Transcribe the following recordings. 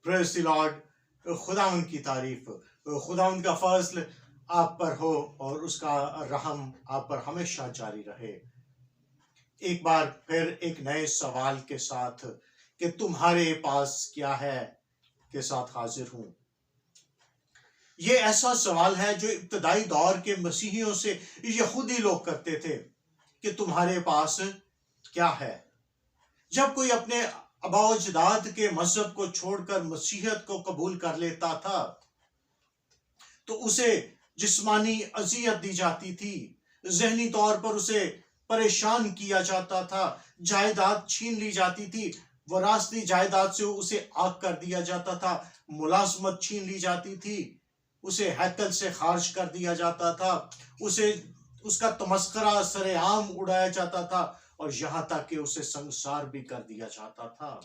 پریز دی lord. خداوند کی تعریف. خداوند کا فضل آپ پر ہو اور اس کا رحم آپ پر ہمیشہ جاری رہے. ایک بار پھر ایک نئے سوال کے ساتھ کہ تمہارے پاس کیا ہے کے ساتھ حاضر ہوں. یہ ایسا سوال ہے جو ابتدائی دور کے مسیحیوں سے یہودی لوگ کرتے تھے کہ تمہارے پاس کیا ہے. جب کوئی اپنے آباء و اجداد کے مذہب کو چھوڑ کر مسیحیت کو قبول کر لیتا تھا تو اسے جسمانی اذیت دی جاتی تھی، ذہنی طور پر اسے پریشان کیا جاتا تھا، جائیداد چھین لی جاتی تھی، وراثتی جائیداد سے اسے عاق کر دیا جاتا تھا، ملازمت چھین لی جاتی تھی، اسے ہیکل سے خارج کر دیا جاتا تھا، اس کا تمسخرہ سر عام اڑایا جاتا تھا اور یہاں تک کہ اسے سنسار بھی کر دیا جاتا تھا.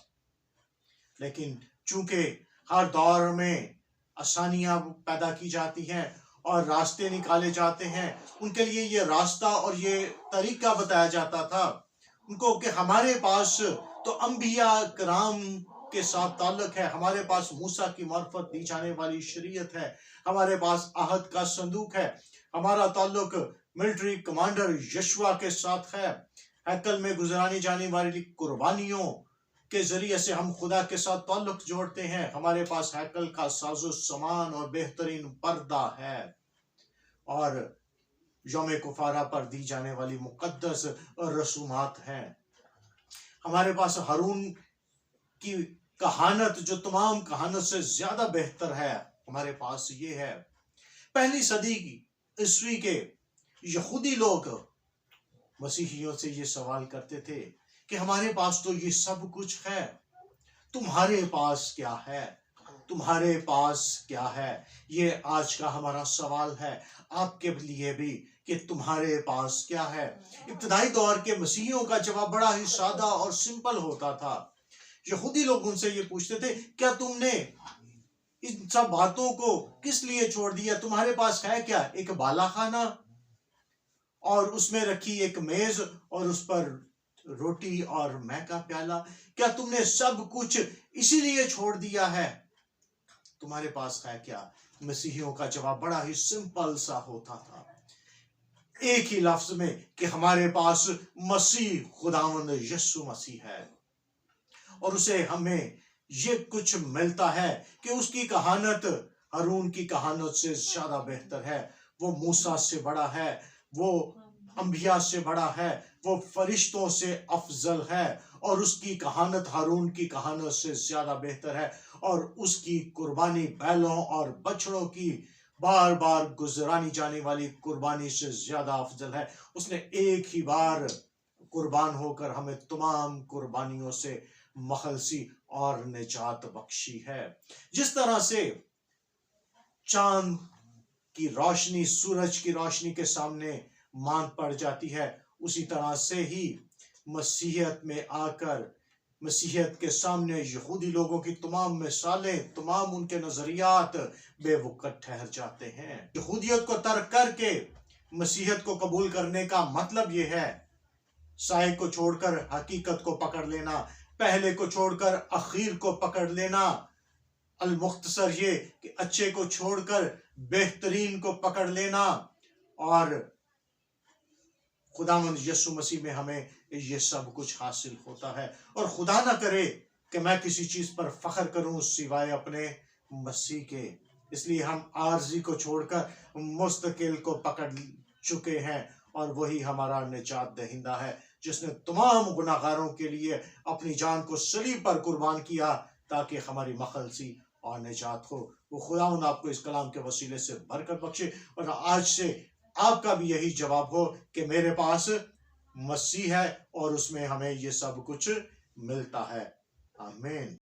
لیکن چونکہ ہر دور میں آسانیاں پیدا کی جاتی ہیں اور راستے نکالے جاتے ہیں، ان کے لیے یہ راستہ اور یہ طریقہ بتایا جاتا تھا ان کو کہ ہمارے پاس تو انبیاء کرام کے ساتھ تعلق ہے، ہمارے پاس موسیٰ کی معرفت دی جانے والی شریعت ہے، ہمارے پاس عہد کا صندوق ہے، ہمارا تعلق ملٹری کمانڈر یشوع کے ساتھ ہے، ہیکل میں گزرانی جانے والی قربانیوں کے ذریعے سے ہم خدا کے ساتھ تعلق جوڑتے ہیں، ہمارے پاس ہیکل کا ساز و سامان اور بہترین پردہ ہے، اور یوم کفارہ پر دی جانے والی مقدس رسومات ہیں. ہمارے پاس ہارون کی کہانت جو تمام کہانت سے زیادہ بہتر ہے، ہمارے پاس یہ ہے. پہلی صدی عیسوی کے یہودی لوگ مسیحیوں سے یہ سوال کرتے تھے کہ ہمارے پاس تو یہ سب کچھ ہے، تمہارے پاس کیا ہے، تمہارے پاس کیا ہے. یہ آج کا ہمارا سوال ہے آپ کے لیے بھی کہ تمہارے پاس کیا ہے. ابتدائی دور کے مسیحیوں کا جواب بڑا ہی سادہ اور سمپل ہوتا تھا. یہودی لوگ ان سے یہ پوچھتے تھے کیا تم نے ان سب باتوں کو کس لیے چھوڑ دیا؟ تمہارے پاس ہے کیا؟ ایک بالا خانہ اور اس میں رکھی ایک میز اور اس پر روٹی اور مے کا پیالہ. کیا تم نے سب کچھ اسی لیے چھوڑ دیا ہے؟ تمہارے پاس ہے کیا؟ مسیحیوں کا جواب بڑا ہی سمپل سا ہوتا تھا، ایک ہی لفظ میں کہ ہمارے پاس مسیح خداوند یسوع مسیح ہے، اور اسے ہمیں یہ کچھ ملتا ہے کہ اس کی کہانت ہارون کی کہانت سے زیادہ بہتر ہے. وہ موسیٰ سے بڑا ہے، وہ انبیاء سے بڑا ہے، وہ فرشتوں سے افضل ہے، اور اس کی کہانت ہارون کی کہانت سے زیادہ بہتر ہے، اور اس کی قربانی بیلوں اور بچڑوں کی بار بار گزرانی جانے والی قربانی سے زیادہ افضل ہے. اس نے ایک ہی بار قربان ہو کر ہمیں تمام قربانیوں سے مخلصی اور نجات بخشی ہے. جس طرح سے چاند کی روشنی سورج کی روشنی کے سامنے ماند پڑ جاتی ہے، اسی طرح سے ہی مسیحیت میں آ کر مسیحیت کے سامنے یہودی لوگوں کی تمام مثالیں، تمام ان کے نظریات بے وقت ٹھہر جاتے ہیں. یہودیت کو ترک کر کے مسیحیت کو قبول کرنے کا مطلب یہ ہے سائے کو چھوڑ کر حقیقت کو پکڑ لینا، پہلے کو چھوڑ کر اخیر کو پکڑ لینا. المختصر یہ کہ اچھے کو چھوڑ کر بہترین کو پکڑ لینا، اور خداوند یسوع مسیح میں ہمیں یہ سب کچھ حاصل ہوتا ہے. اور خدا نہ کرے کہ میں کسی چیز پر فخر کروں سوائے اپنے مسیح کے، اس لیے ہم عارضی کو چھوڑ کر مستقل کو پکڑ چکے ہیں، اور وہی ہمارا نجات دہندہ ہے جس نے تمام گناہگاروں کے لیے اپنی جان کو صلیب پر قربان کیا تاکہ ہماری مخلصی اور نجات ہو. وہ خداوند آپ کو اس کلام کے وسیلے سے برکت بخشے، اور آج سے آپ کا بھی یہی جواب ہو کہ میرے پاس مسیح ہے اور اس میں ہمیں یہ سب کچھ ملتا ہے. آمین.